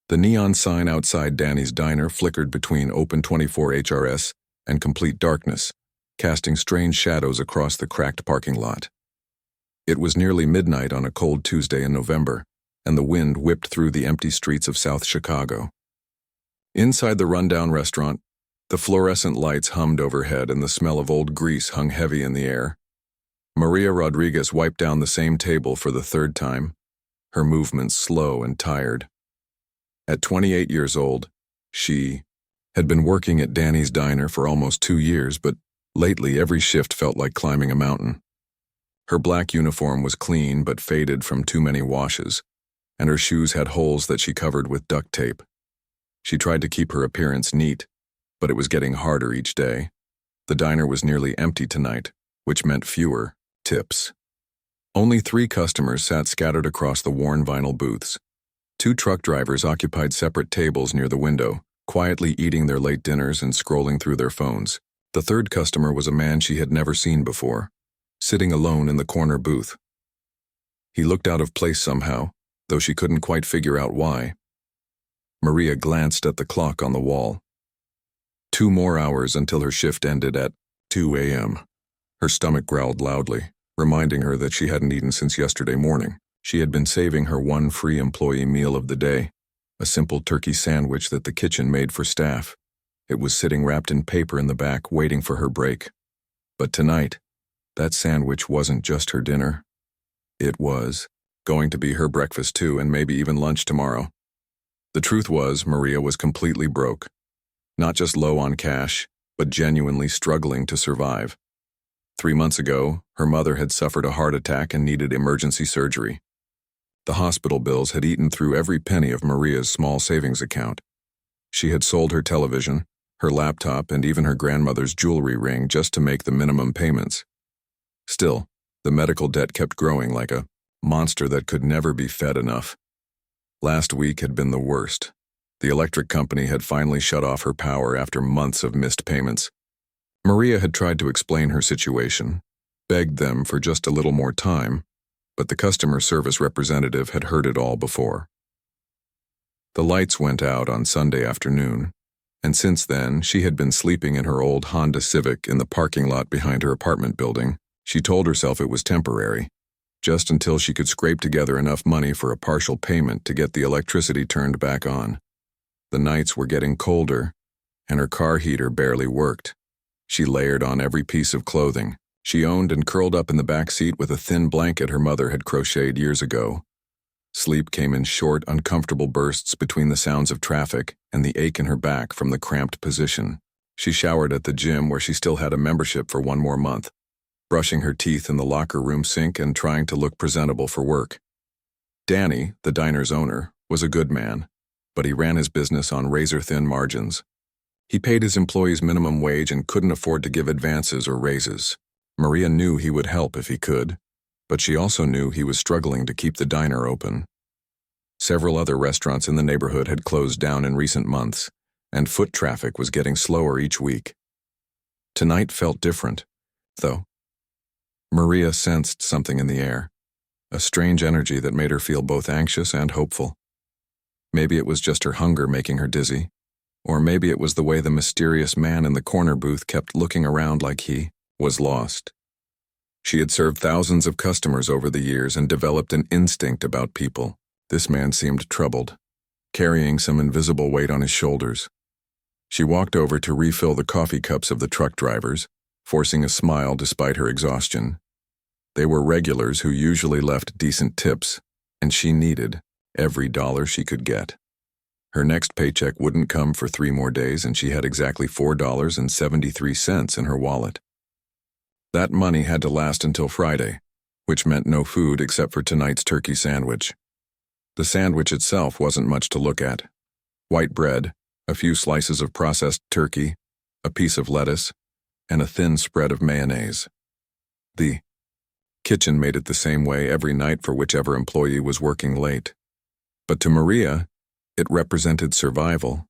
The neon sign outside Danny's diner flickered between open 24 HRS and complete darkness, casting strange shadows across the cracked parking lot. It was nearly midnight on a cold Tuesday in November, and the wind whipped through the empty streets of South Chicago. Inside the rundown restaurant, the fluorescent lights hummed overhead and the smell of old grease hung heavy in the air. Maria Rodriguez wiped down the same table for the third time, her movements slow and tired. At 28 years old, she had been working at Danny's diner for almost 2 years, but lately every shift felt like climbing a mountain. Her black uniform was clean but faded from too many washes, and her shoes had holes that she covered with duct tape. She tried to keep her appearance neat, but it was getting harder each day. The diner was nearly empty tonight, which meant fewer tips. Only 3 customers sat scattered across the worn vinyl booths. 2 truck drivers occupied separate tables near the window, quietly eating their late dinners and scrolling through their phones. The third customer was a man she had never seen before, sitting alone in the corner booth. He looked out of place somehow, though she couldn't quite figure out why. Maria glanced at the clock on the wall. 2 more hours until her shift ended at 2 a.m. Her stomach growled loudly, reminding her that she hadn't eaten since yesterday morning. She had been saving her one free employee meal of the day, a simple turkey sandwich that the kitchen made for staff. It was sitting wrapped in paper in the back, waiting for her break. But tonight, that sandwich wasn't just her dinner. It was going to be her breakfast too, and maybe even lunch tomorrow. The truth was, Maria was completely broke. Not just low on cash, but genuinely struggling to survive. 3 months ago, her mother had suffered a heart attack and needed emergency surgery. The hospital bills had eaten through every penny of Maria's small savings account. She had sold her television, her laptop, and even her grandmother's jewelry ring just to make the minimum payments. Still, the medical debt kept growing like a monster that could never be fed enough. Last week had been the worst. The electric company had finally shut off her power after months of missed payments. Maria had tried to explain her situation, begged them for just a little more time, but the customer service representative had heard it all before. The lights went out on Sunday afternoon, and since then she had been sleeping in her old Honda Civic in the parking lot behind her apartment building. She told herself it was temporary, just until she could scrape together enough money for a partial payment to get the electricity turned back on. The nights were getting colder, and her car heater barely worked. She layered on every piece of clothing she owned and curled up in the back seat with a thin blanket her mother had crocheted years ago. Sleep came in short, uncomfortable bursts between the sounds of traffic and the ache in her back from the cramped position. She showered at the gym where she still had a membership for 1 more month, brushing her teeth in the locker room sink and trying to look presentable for work. Danny, the diner's owner, was a good man, but he ran his business on razor-thin margins. He paid his employees minimum wage and couldn't afford to give advances or raises. Maria knew he would help if he could, but she also knew he was struggling to keep the diner open. Several other restaurants in the neighborhood had closed down in recent months, and foot traffic was getting slower each week. Tonight felt different, though. Maria sensed something in the air, a strange energy that made her feel both anxious and hopeful. Maybe it was just her hunger making her dizzy, or maybe it was the way the mysterious man in the corner booth kept looking around like he was lost. She had served thousands of customers over the years and developed an instinct about people. This man seemed troubled, carrying some invisible weight on his shoulders. She walked over to refill the coffee cups of the truck drivers, forcing a smile despite her exhaustion. They were regulars who usually left decent tips, and she needed every dollar she could get. Her next paycheck wouldn't come for 3 more days, and she had exactly $4.73 in her wallet. That money had to last until Friday, which meant no food except for tonight's turkey sandwich. The sandwich itself wasn't much to look at. White bread, a few slices of processed turkey, a piece of lettuce, and a thin spread of mayonnaise. The kitchen made it the same way every night for whichever employee was working late. But to Maria, it represented survival.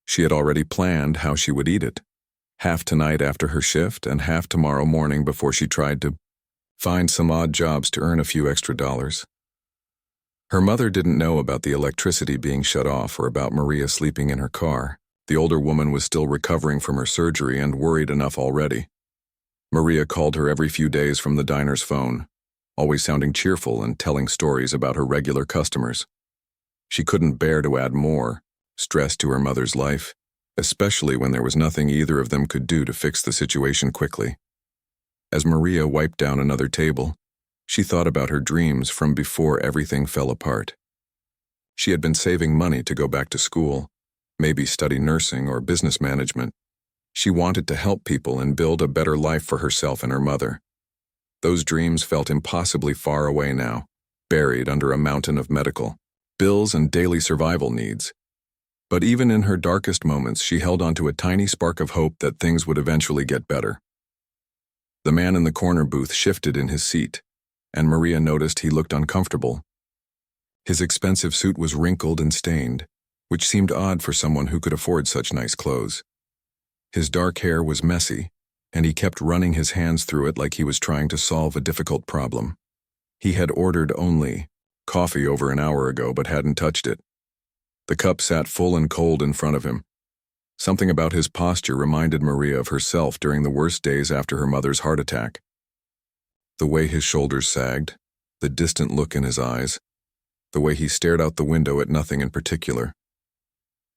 She had already planned how she would eat it. Half tonight after her shift and half tomorrow morning before she tried to find some odd jobs to earn a few extra dollars. Her mother didn't know about the electricity being shut off or about Maria sleeping in her car. The older woman was still recovering from her surgery and worried enough already. Maria called her every few days from the diner's phone, always sounding cheerful and telling stories about her regular customers. She couldn't bear to add more stress to her mother's life, especially when there was nothing either of them could do to fix the situation quickly. As Maria wiped down another table, she thought about her dreams from before everything fell apart. She had been saving money to go back to school, maybe study nursing or business management. She wanted to help people and build a better life for herself and her mother. Those dreams felt impossibly far away now, buried under a mountain of medical bills and daily survival needs. But even in her darkest moments, she held onto a tiny spark of hope that things would eventually get better. The man in the corner booth shifted in his seat, and Maria noticed he looked uncomfortable. His expensive suit was wrinkled and stained, which seemed odd for someone who could afford such nice clothes. His dark hair was messy, and he kept running his hands through it like he was trying to solve a difficult problem. He had ordered only coffee over an hour ago but hadn't touched it. The cup sat full and cold in front of him. Something about his posture reminded Maria of herself during the worst days after her mother's heart attack. The way his shoulders sagged, the distant look in his eyes, the way he stared out the window at nothing in particular.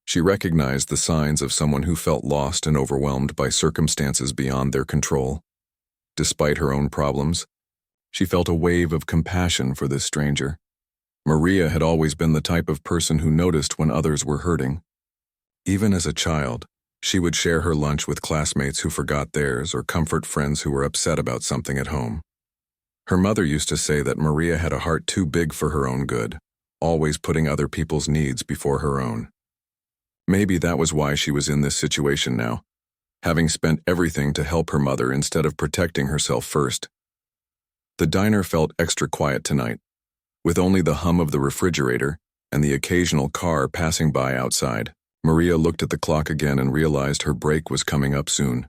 She recognized the signs of someone who felt lost and overwhelmed by circumstances beyond their control. Despite her own problems, she felt a wave of compassion for this stranger. Maria had always been the type of person who noticed when others were hurting. Even as a child, she would share her lunch with classmates who forgot theirs or comfort friends who were upset about something at home. Her mother used to say that Maria had a heart too big for her own good, always putting other people's needs before her own. Maybe that was why she was in this situation now, having spent everything to help her mother instead of protecting herself first. The diner felt extra quiet tonight, with only the hum of the refrigerator and the occasional car passing by outside. Maria looked at the clock again and realized her break was coming up soon.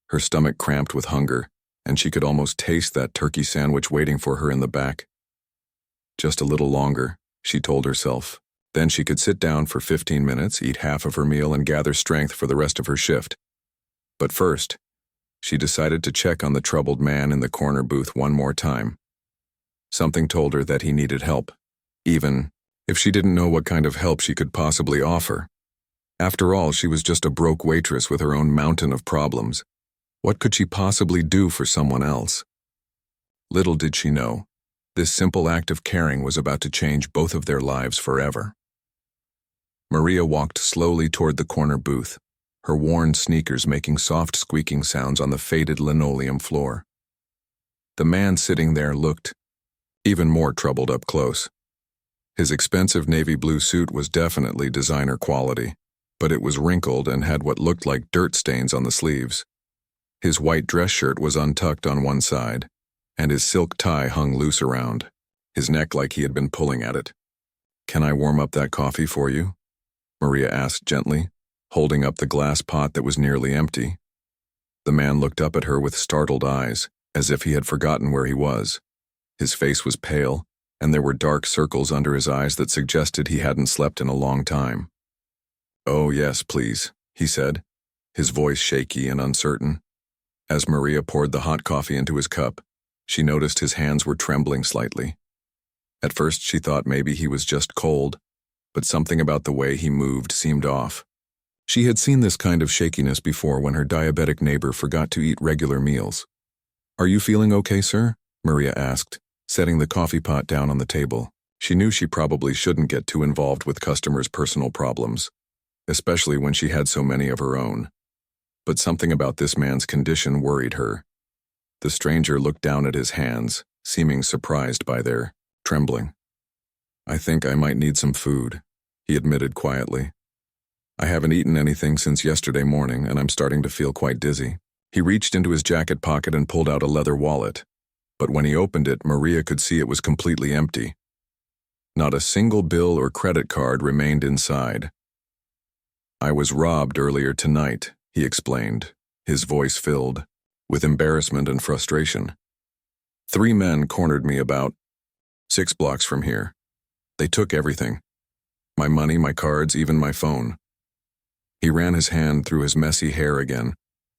Her stomach cramped with hunger, and she could almost taste that turkey sandwich waiting for her in the back. Just a little longer, she told herself. Then she could sit down for 15 minutes, eat half of her meal, and gather strength for the rest of her shift. But first, she decided to check on the troubled man in the corner booth one more time. Something told her that he needed help, even if she didn't know what kind of help she could possibly offer. After all, she was just a broke waitress with her own mountain of problems. What could she possibly do for someone else? Little did she know, this simple act of caring was about to change both of their lives forever. Maria walked slowly toward the corner booth, her worn sneakers making soft squeaking sounds on the faded linoleum floor. The man sitting there looked even more troubled up close. His expensive navy blue suit was definitely designer quality, but it was wrinkled and had what looked like dirt stains on the sleeves. His white dress shirt was untucked on one side, and his silk tie hung loose around his neck like he had been pulling at it. "Can I warm up that coffee for you?" Maria asked gently, holding up the glass pot that was nearly empty. The man looked up at her with startled eyes, as if he had forgotten where he was. His face was pale, and there were dark circles under his eyes that suggested he hadn't slept in a long time. "Oh, yes, please," he said, his voice shaky and uncertain. As Maria poured the hot coffee into his cup, she noticed his hands were trembling slightly. At first she thought maybe he was just cold, but something about the way he moved seemed off. She had seen this kind of shakiness before when her diabetic neighbor forgot to eat regular meals. "Are you feeling okay, sir?" Maria asked, setting the coffee pot down on the table. She knew she probably shouldn't get too involved with customers' personal problems, especially when she had so many of her own. But something about this man's condition worried her. The stranger looked down at his hands, seeming surprised by their trembling. "I think I might need some food," he admitted quietly. "I haven't eaten anything since yesterday morning, and I'm starting to feel quite dizzy." He reached into his jacket pocket and pulled out a leather wallet, but when he opened it, Maria could see it was completely empty. Not a single bill or credit card remained inside. "I was robbed earlier tonight," he explained, his voice filled with embarrassment and frustration. "3 men cornered me about 6 blocks from here. They took everything. My money, my cards, even my phone. He ran his hand through his messy hair again,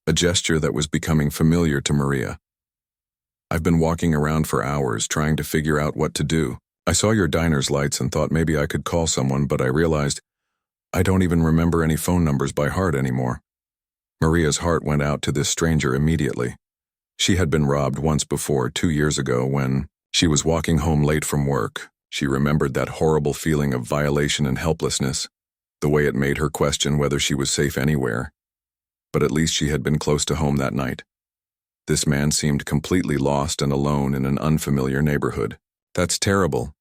a gesture that was becoming familiar to Maria. I've been walking around for hours trying to figure out what to do. I saw your diner's lights and thought maybe I could call someone, but I realized I don't even remember any phone numbers by heart anymore. Maria's heart went out to this stranger immediately. She had been robbed once before, 2 years ago, when she was walking home late from work. She remembered that horrible feeling of violation and helplessness, the way it made her question whether she was safe anywhere. But at least she had been close to home that night. This man seemed completely lost and alone in an unfamiliar neighborhood. That's terrible,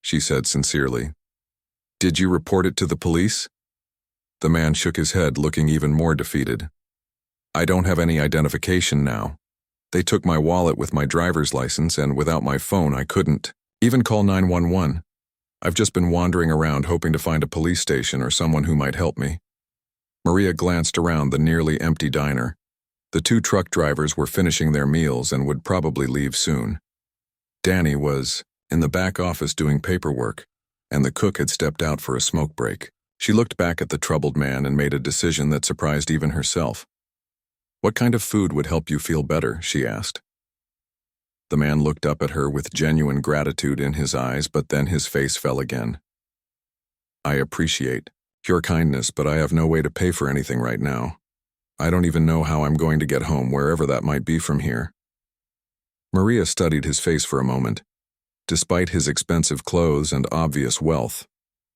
she said sincerely. Did you report it to the police? The man shook his head, looking even more defeated. I don't have any identification now. They took my wallet with my driver's license, and without my phone I couldn't even call 911. I've just been wandering around hoping to find a police station or someone who might help me. Maria glanced around the nearly empty diner. The 2 truck drivers were finishing their meals and would probably leave soon. Danny was in the back office doing paperwork, and the cook had stepped out for a smoke break. She looked back at the troubled man and made a decision that surprised even herself. What kind of food would help you feel better? She asked. The man looked up at her with genuine gratitude in his eyes, but then his face fell again. I appreciate your kindness, but I have no way to pay for anything right now. I don't even know how I'm going to get home, wherever that might be from here. Maria studied his face for a moment. Despite his expensive clothes and obvious wealth,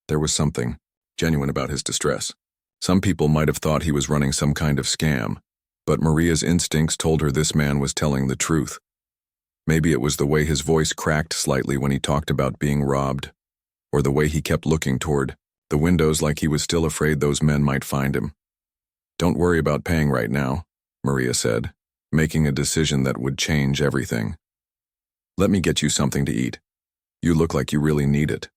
there was something genuine about his distress. Some people might have thought he was running some kind of scam, but Maria's instincts told her this man was telling the truth. Maybe it was the way his voice cracked slightly when he talked about being robbed, or the way he kept looking toward the windows like he was still afraid those men might find him. Don't worry about paying right now, Maria said, making a decision that would change everything. Let me get you something to eat. You look like you really need it.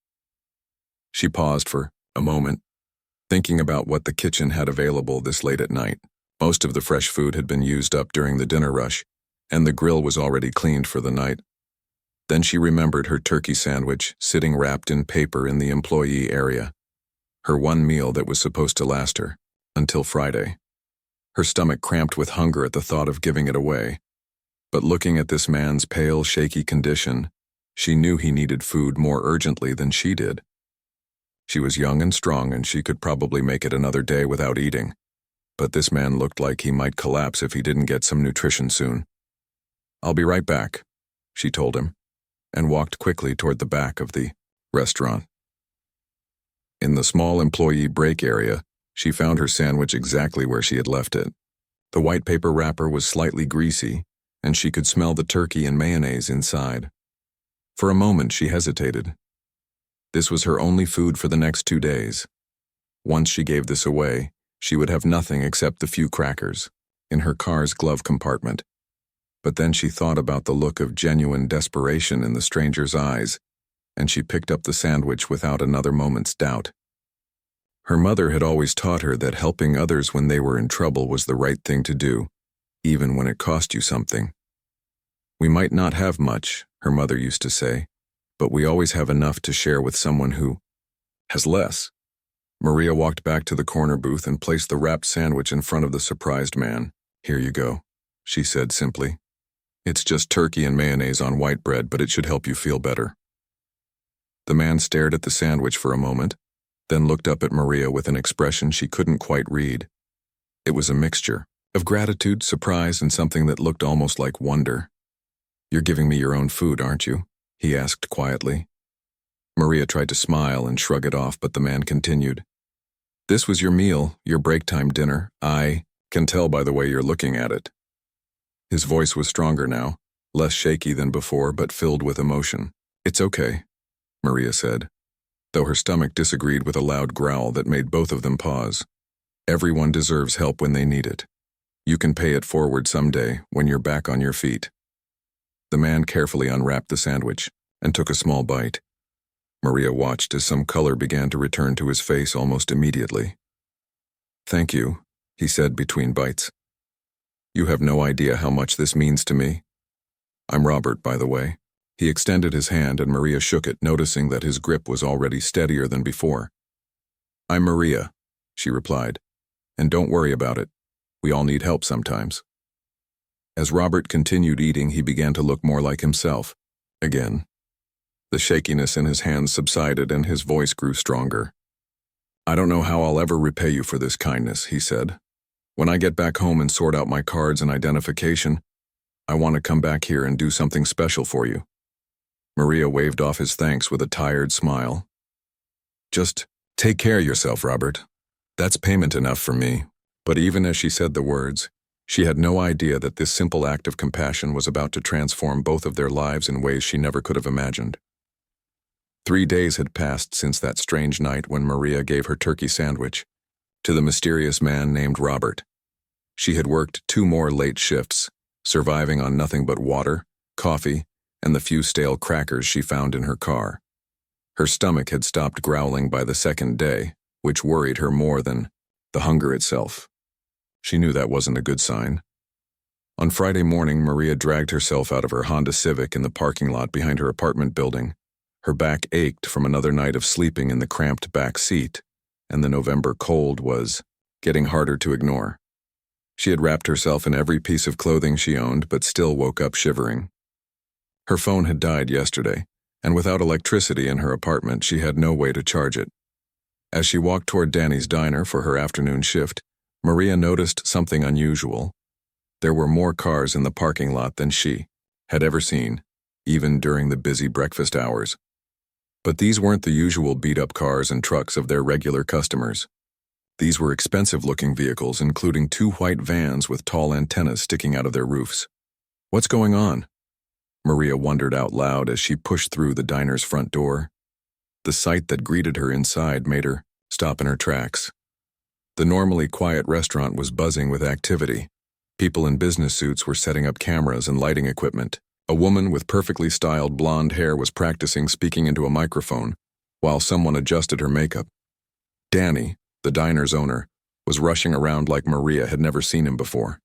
She paused for a moment, thinking about what the kitchen had available this late at night. Most of the fresh food had been used up during the dinner rush, and the grill was already cleaned for the night. Then she remembered her turkey sandwich sitting wrapped in paper in the employee area. Her one meal that was supposed to last her until Friday. Her stomach cramped with hunger at the thought of giving it away. But looking at this man's pale, shaky condition, she knew he needed food more urgently than she did. She was young and strong, and she could probably make it another day without eating. But this man looked like he might collapse if he didn't get some nutrition soon. I'll be right back, she told him, and walked quickly toward the back of the restaurant. In the small employee break area, she found her sandwich exactly where she had left it. The white paper wrapper was slightly greasy, and she could smell the turkey and mayonnaise inside. For a moment, she hesitated. This was her only food for the next 2 days. Once she gave this away, she would have nothing except the few crackers in her car's glove compartment. But then she thought about the look of genuine desperation in the stranger's eyes, and she picked up the sandwich without another moment's doubt. Her mother had always taught her that helping others when they were in trouble was the right thing to do, even when it cost you something. We might not have much, her mother used to say, but we always have enough to share with someone who has less. Maria walked back to the corner booth and placed the wrapped sandwich in front of the surprised man. Here you go, she said simply. It's just turkey and mayonnaise on white bread, but it should help you feel better. The man stared at the sandwich for a moment, then looked up at Maria with an expression she couldn't quite read. It was a mixture of gratitude, surprise, and something that looked almost like wonder. You're giving me your own food, aren't you? He asked quietly. Maria tried to smile and shrug it off, but the man continued. This was your meal, your break time dinner. I can tell by the way you're looking at it. His voice was stronger now, less shaky than before, but filled with emotion. It's okay, Maria said, though her stomach disagreed with a loud growl that made both of them pause. Everyone deserves help when they need it. You can pay it forward someday when you're back on your feet. The man carefully unwrapped the sandwich and took a small bite. Maria watched as some color began to return to his face almost immediately. Thank you, he said between bites. You have no idea how much this means to me. I'm Robert, by the way, He extended his hand and Maria shook it, noticing that his grip was already steadier than before. "I'm Maria," she replied, "and don't worry about it. We all need help sometimes." As Robert continued eating, he began to look more like himself. Again. The shakiness in his hands subsided and his voice grew stronger. "I don't know how I'll ever repay you for this kindness," he said. "When I get back home and sort out my cards and identification, I want to come back here and do something special for you." Maria waved off his thanks with a tired smile. "Just take care of yourself, Robert. That's payment enough for me." But even as she said the words, she had no idea that this simple act of compassion was about to transform both of their lives in ways she never could have imagined. 3 days had passed since that strange night when Maria gave her turkey sandwich to the mysterious man named Robert. She had worked 2 more late shifts, surviving on nothing but water, coffee, and the few stale crackers she found in her car. Her stomach had stopped growling by the 2nd day, which worried her more than the hunger itself. She knew that wasn't a good sign. On Friday morning, Maria dragged herself out of her Honda Civic in the parking lot behind her apartment building. Her back ached from another night of sleeping in the cramped back seat, and the November cold was getting harder to ignore. She had wrapped herself in every piece of clothing she owned, but still woke up shivering. Her phone had died yesterday, and without electricity in her apartment, she had no way to charge it. As she walked toward Danny's diner for her afternoon shift, Maria noticed something unusual. There were more cars in the parking lot than she had ever seen, even during the busy breakfast hours. But these weren't the usual beat-up cars and trucks of their regular customers. These were expensive-looking vehicles, including 2 white vans with tall antennas sticking out of their roofs. "What's going on?" Maria wondered out loud as she pushed through the diner's front door. The sight that greeted her inside made her stop in her tracks. The normally quiet restaurant was buzzing with activity. People in business suits were setting up cameras and lighting equipment. A woman with perfectly styled blonde hair was practicing speaking into a microphone, while someone adjusted her makeup. Danny, the diner's owner, was rushing around like Maria had never seen him before.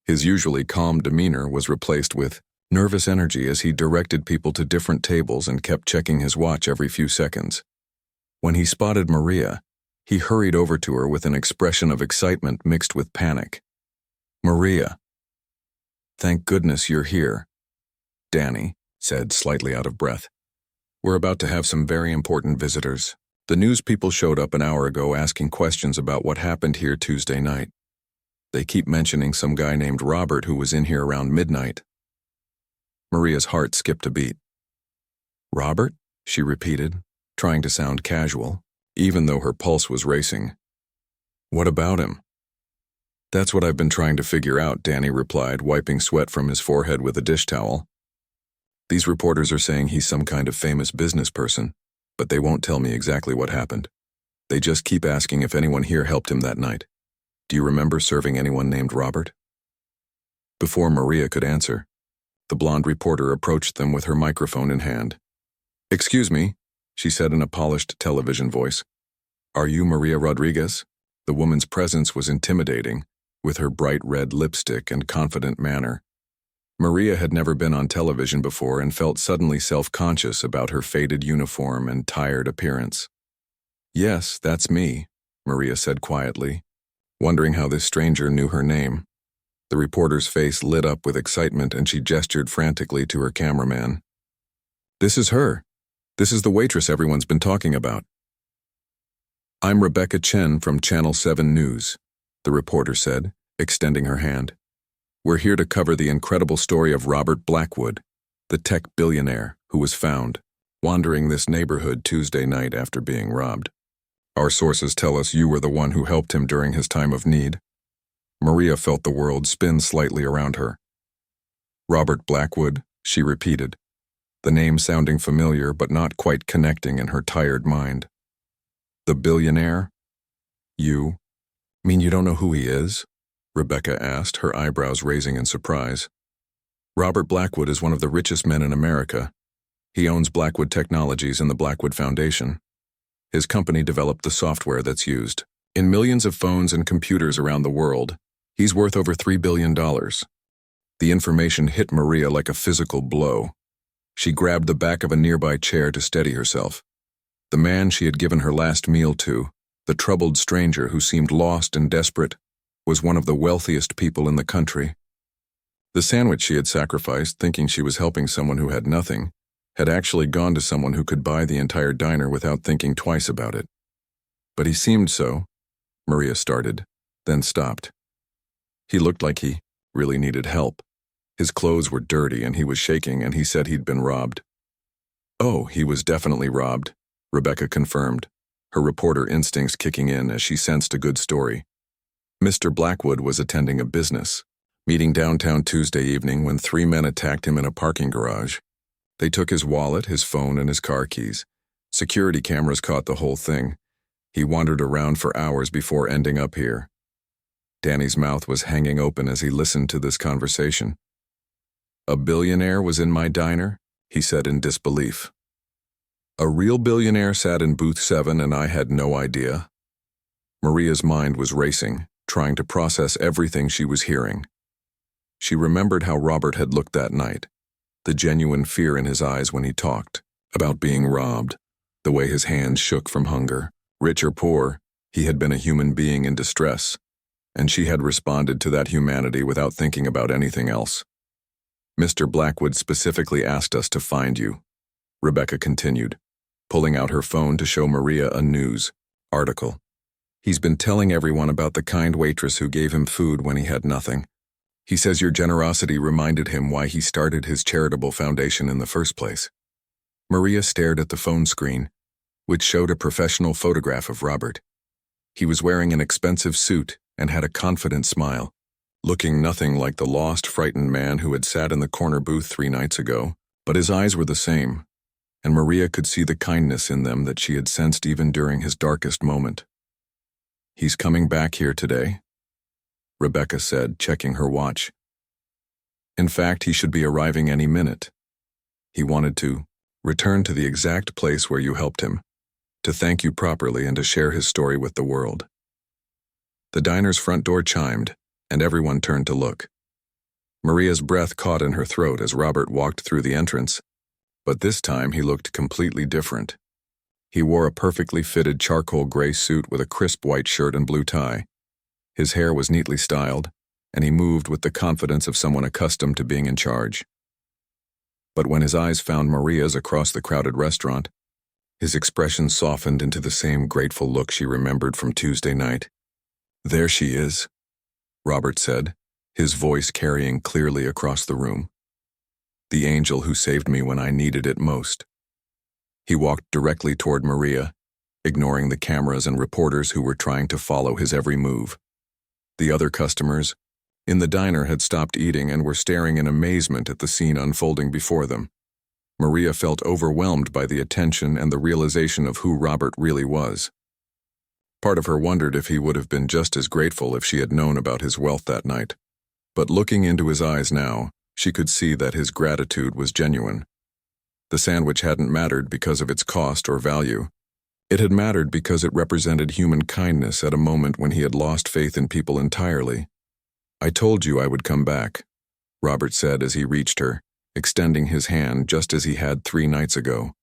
His usually calm demeanor was replaced with nervous energy as he directed people to different tables and kept checking his watch every few seconds. When he spotted Maria, he hurried over to her with an expression of excitement mixed with panic. "Maria, thank goodness you're here," Danny said, slightly out of breath. "We're about to have some very important visitors. The news people showed up an hour ago asking questions about what happened here Tuesday night. They keep mentioning some guy named Robert who was in here around midnight." Maria's heart skipped a beat. "Robert?" she repeated, trying to sound casual, even though her pulse was racing. "What about him?" "That's what I've been trying to figure out," Danny replied, wiping sweat from his forehead with a dish towel. "These reporters are saying he's some kind of famous business person, but they won't tell me exactly what happened. They just keep asking if anyone here helped him that night. Do you remember serving anyone named Robert?" Before Maria could answer, the blonde reporter approached them with her microphone in hand. "Excuse me," she said in a polished television voice. "Are you Maria Rodriguez?" The woman's presence was intimidating, with her bright red lipstick and confident manner. Maria had never been on television before and felt suddenly self-conscious about her faded uniform and tired appearance. "Yes, that's me," Maria said quietly, wondering how this stranger knew her name. The reporter's face lit up with excitement and she gestured frantically to her cameraman. "This is her. This is the waitress everyone's been talking about." "I'm Rebecca Chen from Channel 7 News," the reporter said, extending her hand. "We're here to cover the incredible story of Robert Blackwood, the tech billionaire who was found wandering this neighborhood Tuesday night after being robbed. Our sources tell us you were the one who helped him during his time of need." Maria felt the world spin slightly around her. "Robert Blackwood," she repeated, the name sounding familiar but not quite connecting in her tired mind. "The billionaire? You mean you don't know who he is?" Rebecca asked, her eyebrows raising in surprise. "Robert Blackwood is one of the richest men in America. He owns Blackwood Technologies and the Blackwood Foundation. His company developed the software that's used in millions of phones and computers around the world. He's worth over $3 billion. The information hit Maria like a physical blow. She grabbed the back of a nearby chair to steady herself. The man she had given her last meal to, the troubled stranger who seemed lost and desperate, was one of the wealthiest people in the country. The sandwich she had sacrificed, thinking she was helping someone who had nothing, had actually gone to someone who could buy the entire diner without thinking twice about it. But he seemed so, Maria started, then stopped. He looked like he really needed help. His clothes were dirty and he was shaking, and he said he'd been robbed. Oh, he was definitely robbed, Rebecca confirmed, her reporter instincts kicking in as she sensed a good story. Mr. Blackwood was attending a business meeting downtown Tuesday evening when 3 men attacked him in a parking garage. They took his wallet, his phone, and his car keys. Security cameras caught the whole thing. He wandered around for hours before ending up here. Danny's mouth was hanging open as he listened to this conversation. A billionaire was in my diner, he said in disbelief. A real billionaire sat in booth 7 and I had no idea. Maria's mind was racing, trying to process everything she was hearing. She remembered how Robert had looked that night, the genuine fear in his eyes when he talked about being robbed, the way his hands shook from hunger. Rich or poor, he had been a human being in distress, and she had responded to that humanity without thinking about anything else. Mr. Blackwood specifically asked us to find you, Rebecca continued, pulling out her phone to show Maria a news article. He's been telling everyone about the kind waitress who gave him food when he had nothing. He says your generosity reminded him why he started his charitable foundation in the first place. Maria stared at the phone screen, which showed a professional photograph of Robert. He was wearing an expensive suit and had a confident smile, looking nothing like the lost, frightened man who had sat in the corner booth 3 nights ago, but his eyes were the same, and Maria could see the kindness in them that she had sensed even during his darkest moment. He's coming back here today, Rebecca said, checking her watch. In fact, he should be arriving any minute. He wanted to return to the exact place where you helped him, to thank you properly and to share his story with the world. The diner's front door chimed, and everyone turned to look. Maria's breath caught in her throat as Robert walked through the entrance, but this time he looked completely different. He wore a perfectly fitted charcoal gray suit with a crisp white shirt and blue tie. His hair was neatly styled, and he moved with the confidence of someone accustomed to being in charge. But when his eyes found Maria's across the crowded restaurant, his expression softened into the same grateful look she remembered from Tuesday night. There she is, Robert said, his voice carrying clearly across the room. The angel who saved me when I needed it most. He walked directly toward Maria, ignoring the cameras and reporters who were trying to follow his every move. The other customers in the diner had stopped eating and were staring in amazement at the scene unfolding before them. Maria felt overwhelmed by the attention and the realization of who Robert really was. Part of her wondered if he would have been just as grateful if she had known about his wealth that night. But looking into his eyes now, she could see that his gratitude was genuine. The sandwich hadn't mattered because of its cost or value. It had mattered because it represented human kindness at a moment when he had lost faith in people entirely. I told you I would come back, Robert said as he reached her, extending his hand just as he had 3 nights ago.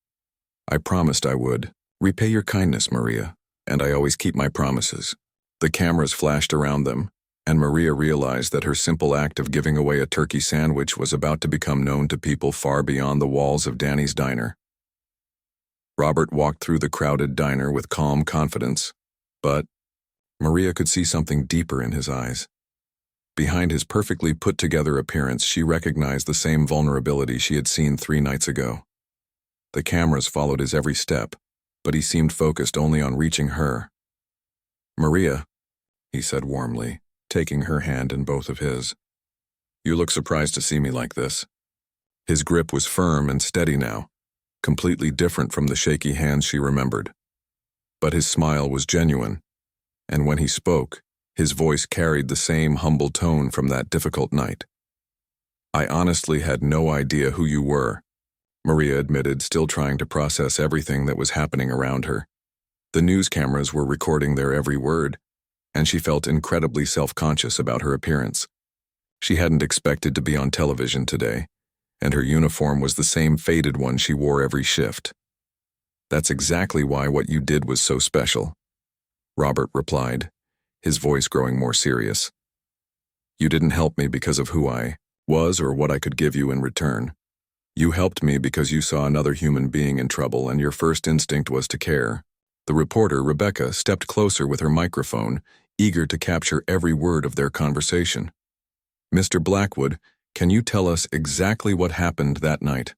I promised I would. Repay your kindness, Maria, and I always keep my promises. The cameras flashed around them, and Maria realized that her simple act of giving away a turkey sandwich was about to become known to people far beyond the walls of Danny's diner. Robert walked through the crowded diner with calm confidence, but Maria could see something deeper in his eyes. Behind his perfectly put-together appearance, she recognized the same vulnerability she had seen 3 nights ago. The cameras followed his every step, but he seemed focused only on reaching her. Maria, he said warmly, taking her hand in both of his. You look surprised to see me like this. His grip was firm and steady now, completely different from the shaky hands she remembered. But his smile was genuine, and when he spoke, his voice carried the same humble tone from that difficult night. I honestly had no idea who you were, Maria admitted, still trying to process everything that was happening around her. The news cameras were recording their every word, and she felt incredibly self-conscious about her appearance. She hadn't expected to be on television today, and her uniform was the same faded one she wore every shift. "That's exactly why what you did was so special," Robert replied, his voice growing more serious. "You didn't help me because of who I was or what I could give you in return. You helped me because you saw another human being in trouble and your first instinct was to care." The reporter, Rebecca, stepped closer with her microphone, eager to capture every word of their conversation. "Mr. Blackwood, can you tell us exactly what happened that night?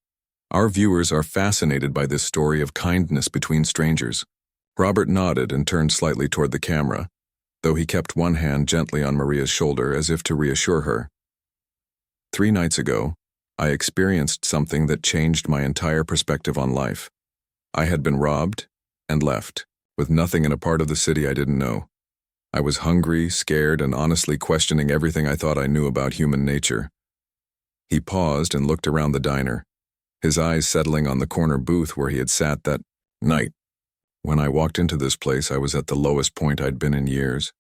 Our viewers are fascinated by this story of kindness between strangers." Robert nodded and turned slightly toward the camera, though he kept one hand gently on Maria's shoulder as if to reassure her. "3 nights ago, I experienced something that changed my entire perspective on life. I had been robbed and left, with nothing in a part of the city I didn't know. I was hungry, scared, and honestly questioning everything I thought I knew about human nature." He paused and looked around the diner, his eyes settling on the corner booth where he had sat that night. "When I walked into this place, I was at the lowest point I'd been in years.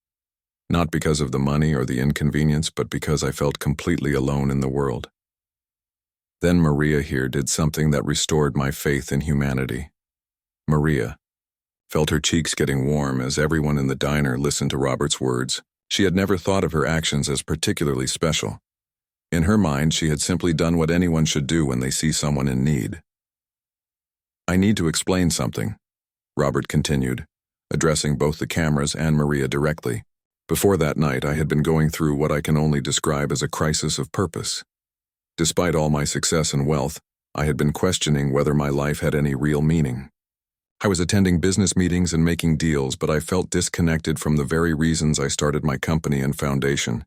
Not because of the money or the inconvenience, but because I felt completely alone in the world. Then Maria here did something that restored my faith in humanity." Maria felt her cheeks getting warm as everyone in the diner listened to Robert's words. She had never thought of her actions as particularly special. In her mind, she had simply done what anyone should do when they see someone in need. "I need to explain something," Robert continued, addressing both the cameras and Maria directly. "Before that night, I had been going through what I can only describe as a crisis of purpose. Despite all my success and wealth, I had been questioning whether my life had any real meaning. I was attending business meetings and making deals, but I felt disconnected from the very reasons I started my company and foundation."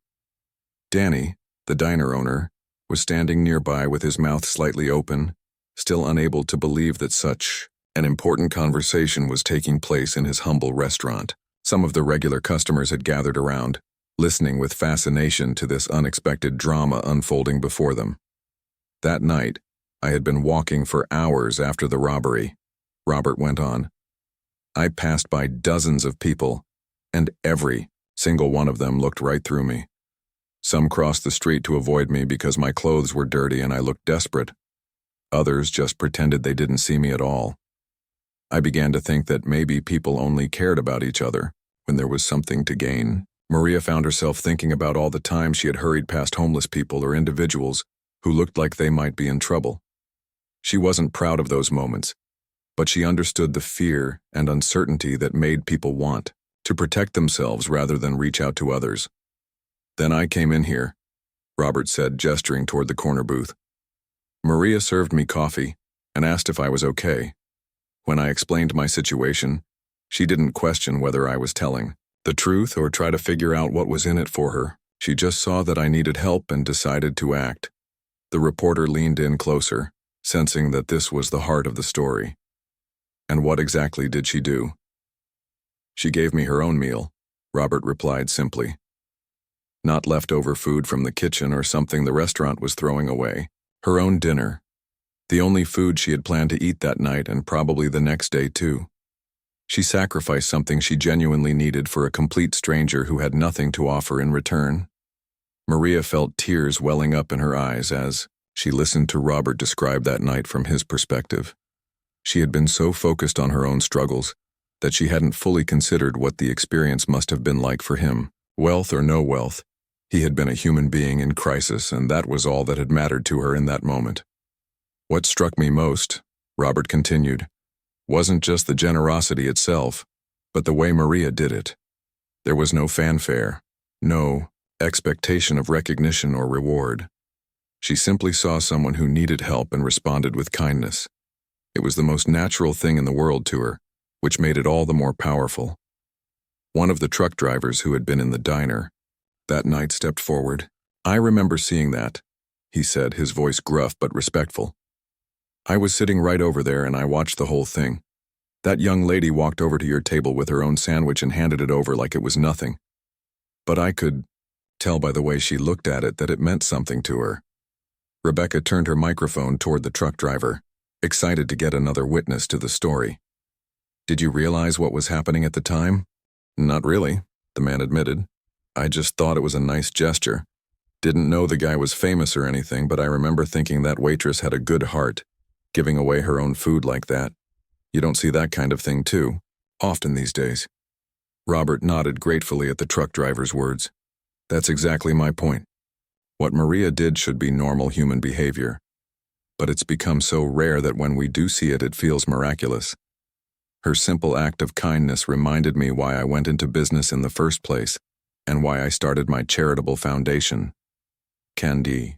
Danny, the diner owner, was standing nearby with his mouth slightly open, still unable to believe that such an important conversation was taking place in his humble restaurant. Some of the regular customers had gathered around, listening with fascination to this unexpected drama unfolding before them. "That night, I had been walking for hours after the robbery," Robert went on. "I passed by dozens of people, and every single one of them looked right through me. Some crossed the street to avoid me because my clothes were dirty and I looked desperate. Others just pretended they didn't see me at all. I began to think that maybe people only cared about each other when there was something to gain." Maria found herself thinking about all the times she had hurried past homeless people or individuals who looked like they might be in trouble. She wasn't proud of those moments, but she understood the fear and uncertainty that made people want to protect themselves rather than reach out to others. "Then I came in here," Robert said, gesturing toward the corner booth. "Maria served me coffee and asked if I was okay. When I explained my situation, she didn't question whether I was telling the truth or try to figure out what was in it for her. She just saw that I needed help and decided to act." The reporter leaned in closer, sensing that this was the heart of the story. "And what exactly did she do?" "She gave me her own meal," Robert replied simply. "Not leftover food from the kitchen or something the restaurant was throwing away. Her own dinner. The only food she had planned to eat that night and probably the next day too. She sacrificed something she genuinely needed for a complete stranger who had nothing to offer in return." Maria felt tears welling up in her eyes as she listened to Robert describe that night from his perspective. She had been so focused on her own struggles that she hadn't fully considered what the experience must have been like for him. Wealth or no wealth, he had been a human being in crisis, and that was all that had mattered to her in that moment. "What struck me most," Robert continued, "wasn't just the generosity itself, but the way Maria did it. There was no fanfare, no expectation of recognition or reward. She simply saw someone who needed help and responded with kindness. It was the most natural thing in the world to her, which made it all the more powerful." One of the truck drivers who had been in the diner that night stepped forward. "I remember seeing that," he said, his voice gruff but respectful. "I was sitting right over there and I watched the whole thing. That young lady walked over to your table with her own sandwich and handed it over like it was nothing. But I could tell by the way she looked at it that it meant something to her." Rebecca turned her microphone toward the truck driver, excited to get another witness to the story. "Did you realize what was happening at the time?" "Not really," the man admitted. "I just thought it was a nice gesture. Didn't know the guy was famous or anything, but I remember thinking that waitress had a good heart, giving away her own food like that. You don't see that kind of thing too, often these days. Robert nodded gratefully at the truck driver's words. That's exactly my point. What Maria did should be normal human behavior. But it's become so rare that when we do see it, it feels miraculous. Her simple act of kindness reminded me why I went into business in the first place, and why I started my charitable foundation. Candy.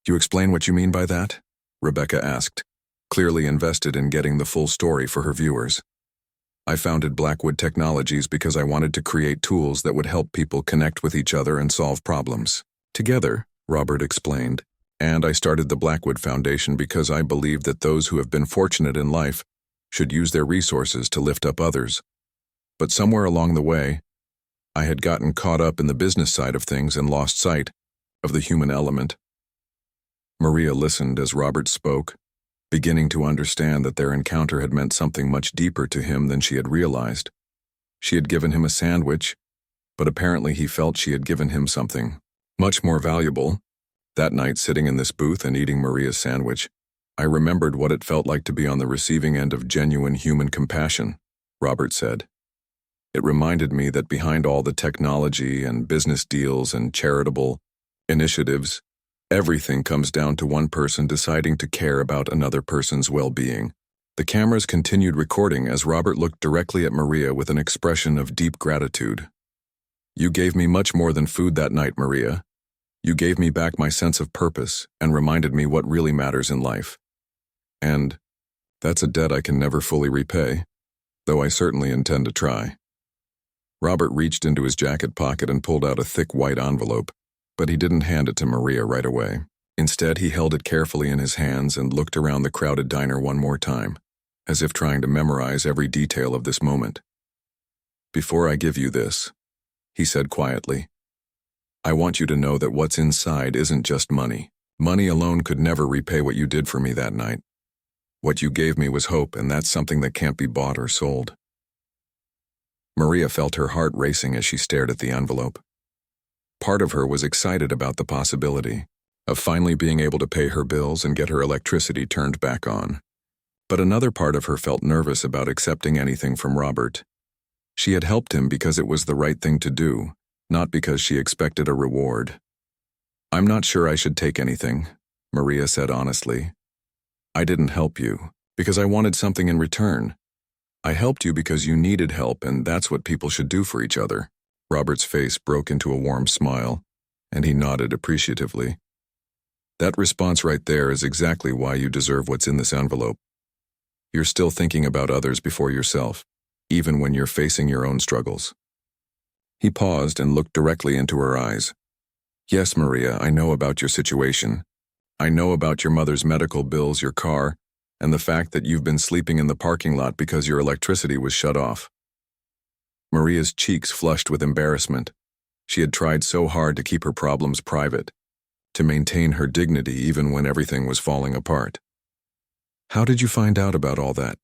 You explain what you mean by that? Rebecca asked, clearly invested in getting the full story for her viewers. I founded Blackwood Technologies because I wanted to create tools that would help people connect with each other and solve problems. Together, Robert explained, and I started the Blackwood Foundation because I believe that those who have been fortunate in life should use their resources to lift up others. But somewhere along the way, I had gotten caught up in the business side of things and lost sight of the human element. Maria listened as Robert spoke, beginning to understand that their encounter had meant something much deeper to him than she had realized. She had given him a sandwich, but apparently he felt she had given him something much more valuable. That night, sitting in this booth and eating Maria's sandwich, I remembered what it felt like to be on the receiving end of genuine human compassion, Robert said. It reminded me that behind all the technology and business deals and charitable initiatives, everything comes down to one person deciding to care about another person's well-being. The cameras continued recording as Robert looked directly at Maria with an expression of deep gratitude. You gave me much more than food that night, Maria. You gave me back my sense of purpose and reminded me what really matters in life. And that's a debt I can never fully repay, though I certainly intend to try. Robert reached into his jacket pocket and pulled out a thick white envelope, but he didn't hand it to Maria right away. Instead, he held it carefully in his hands and looked around the crowded diner one more time, as if trying to memorize every detail of this moment. Before I give you this, he said quietly, I want you to know that what's inside isn't just money. Money alone could never repay what you did for me that night. What you gave me was hope, and that's something that can't be bought or sold. Maria felt her heart racing as she stared at the envelope. Part of her was excited about the possibility of finally being able to pay her bills and get her electricity turned back on. But another part of her felt nervous about accepting anything from Robert. She had helped him because it was the right thing to do, not because she expected a reward. I'm not sure I should take anything, Maria said honestly. I didn't help you because I wanted something in return. I helped you because you needed help, and that's what people should do for each other. Robert's face broke into a warm smile, and he nodded appreciatively. That response right there is exactly why you deserve what's in this envelope. You're still thinking about others before yourself, even when you're facing your own struggles. He paused and looked directly into her eyes. Yes, Maria, I know about your situation. I know about your mother's medical bills, your car, and the fact that you've been sleeping in the parking lot because your electricity was shut off. Maria's cheeks flushed with embarrassment. She had tried so hard to keep her problems private, to maintain her dignity even when everything was falling apart. How did you find out about all that?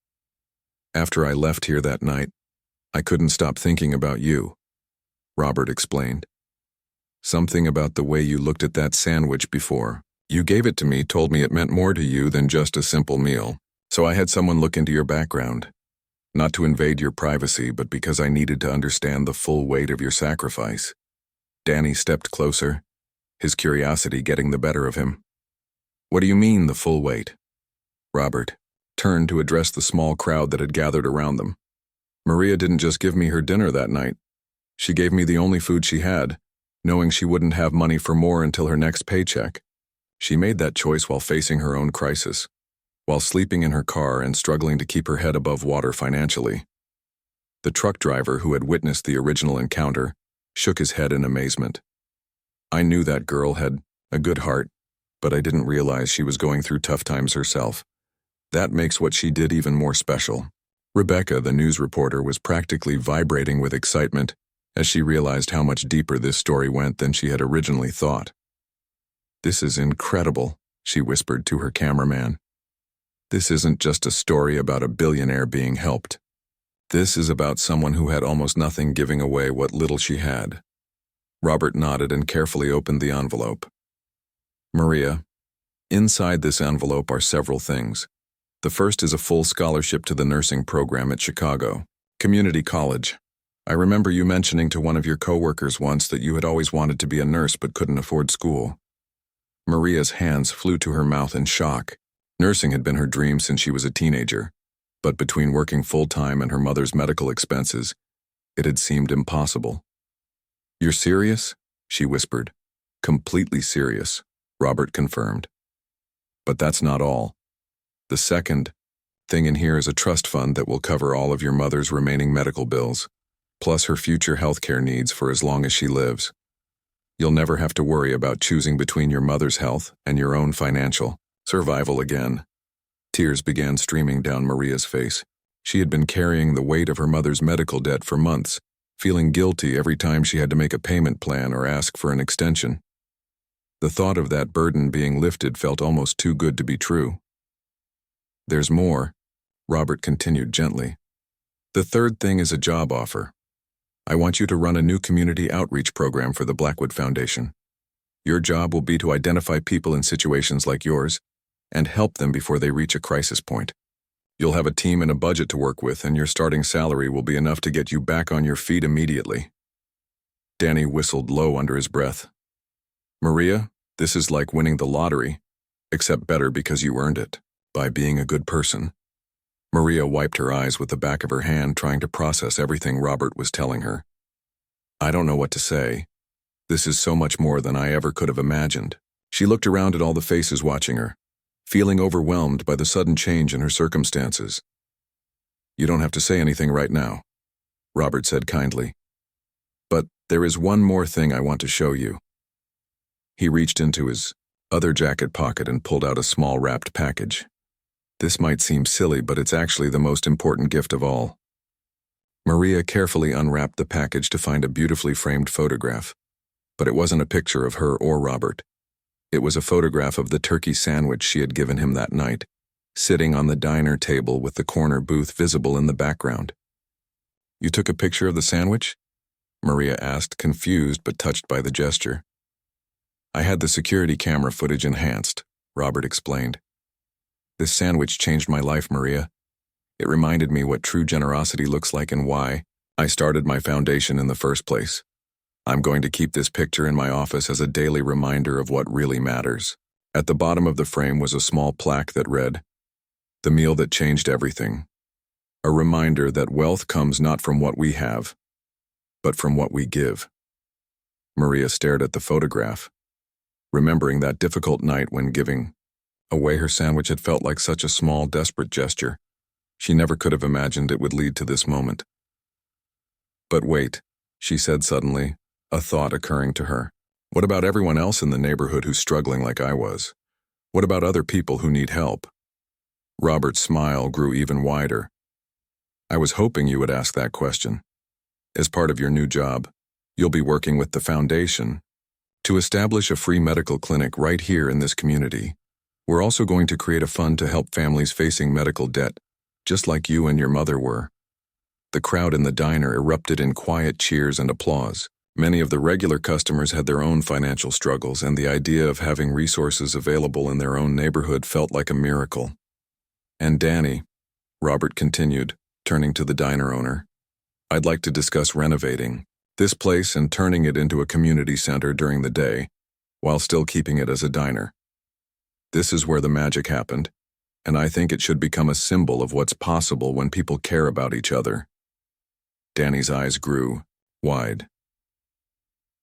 After I left here that night, I couldn't stop thinking about you, Robert explained. Something about the way you looked at that sandwich before you gave it to me told me it meant more to you than just a simple meal. So I had someone look into your background. Not to invade your privacy, but because I needed to understand the full weight of your sacrifice. Danny stepped closer, his curiosity getting the better of him. What do you mean, the full weight? Robert turned to address the small crowd that had gathered around them. Maria didn't just give me her dinner that night. She gave me the only food she had, knowing she wouldn't have money for more until her next paycheck. She made that choice while facing her own crisis, while sleeping in her car and struggling to keep her head above water financially. The truck driver who had witnessed the original encounter shook his head in amazement. I knew that girl had a good heart, but I didn't realize she was going through tough times herself. That makes what she did even more special. Rebecca, the news reporter, was practically vibrating with excitement as she realized how much deeper this story went than she had originally thought. This is incredible, she whispered to her cameraman. This isn't just a story about a billionaire being helped. This is about someone who had almost nothing giving away what little she had. Robert nodded and carefully opened the envelope. Maria, inside this envelope are several things. The first is a full scholarship to the nursing program at Chicago Community College. I remember you mentioning to one of your coworkers once that you had always wanted to be a nurse but couldn't afford school. Maria's hands flew to her mouth in shock. Nursing had been her dream since she was a teenager, but between working full-time and her mother's medical expenses, it had seemed impossible. "You're serious?" she whispered. "Completely serious," Robert confirmed. "But that's not all. The second thing in here is a trust fund that will cover all of your mother's remaining medical bills, plus her future healthcare needs for as long as she lives. You'll never have to worry about choosing between your mother's health and your own financial survival again." Tears began streaming down Maria's face. She had been carrying the weight of her mother's medical debt for months, feeling guilty every time she had to make a payment plan or ask for an extension. The thought of that burden being lifted felt almost too good to be true. "There's more," Robert continued gently. "The third thing is a job offer. I want you to run a new community outreach program for the Blackwood Foundation. Your job will be to identify people in situations like yours and help them before they reach a crisis point. You'll have a team and a budget to work with, and your starting salary will be enough to get you back on your feet immediately." Danny whistled low under his breath. "Maria, this is like winning the lottery, except better because you earned it, by being a good person." Maria wiped her eyes with the back of her hand, trying to process everything Robert was telling her. "I don't know what to say. This is so much more than I ever could have imagined." She looked around at all the faces watching her, feeling overwhelmed by the sudden change in her circumstances. "You don't have to say anything right now," Robert said kindly. "But there is one more thing I want to show you." He reached into his other jacket pocket and pulled out a small wrapped package. "This might seem silly, but it's actually the most important gift of all." Maria carefully unwrapped the package to find a beautifully framed photograph, but it wasn't a picture of her or Robert. It was a photograph of the turkey sandwich she had given him that night, sitting on the diner table with the corner booth visible in the background. "You took a picture of the sandwich?" Maria asked, confused but touched by the gesture. "I had the security camera footage enhanced," Robert explained. "This sandwich changed my life, Maria. It reminded me what true generosity looks like and why I started my foundation in the first place. I'm going to keep this picture in my office as a daily reminder of what really matters." At the bottom of the frame was a small plaque that read, "The meal that changed everything." A reminder that wealth comes not from what we have, but from what we give. Maria stared at the photograph, remembering that difficult night when giving away her sandwich had felt like such a small, desperate gesture. She never could have imagined it would lead to this moment. "But wait," she said suddenly, a thought occurring to her. "What about everyone else in the neighborhood who's struggling like I was? What about other people who need help?" Robert's smile grew even wider. "I was hoping you would ask that question. As part of your new job, you'll be working with the foundation to establish a free medical clinic right here in this community. We're also going to create a fund to help families facing medical debt, just like you and your mother were." The crowd in the diner erupted in quiet cheers and applause. Many of the regular customers had their own financial struggles, and the idea of having resources available in their own neighborhood felt like a miracle. "And Danny," Robert continued, turning to the diner owner, "I'd like to discuss renovating this place and turning it into a community center during the day, while still keeping it as a diner. This is where the magic happened, and I think it should become a symbol of what's possible when people care about each other." Danny's eyes grew wide.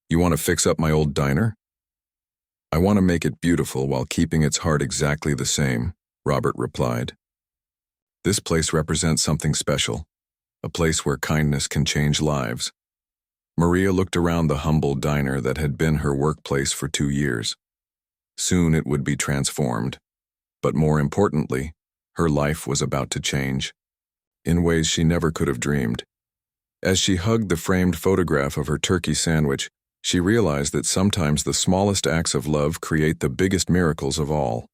"You want to fix up my old diner?" "I want to make it beautiful while keeping its heart exactly the same," Robert replied. "This place represents something special, a place where kindness can change lives." Maria looked around the humble diner that had been her workplace for 2 years. Soon it would be transformed, but more importantly, her life was about to change, in ways she never could have dreamed. As she hugged the framed photograph of her turkey sandwich, she realized that sometimes the smallest acts of love create the biggest miracles of all.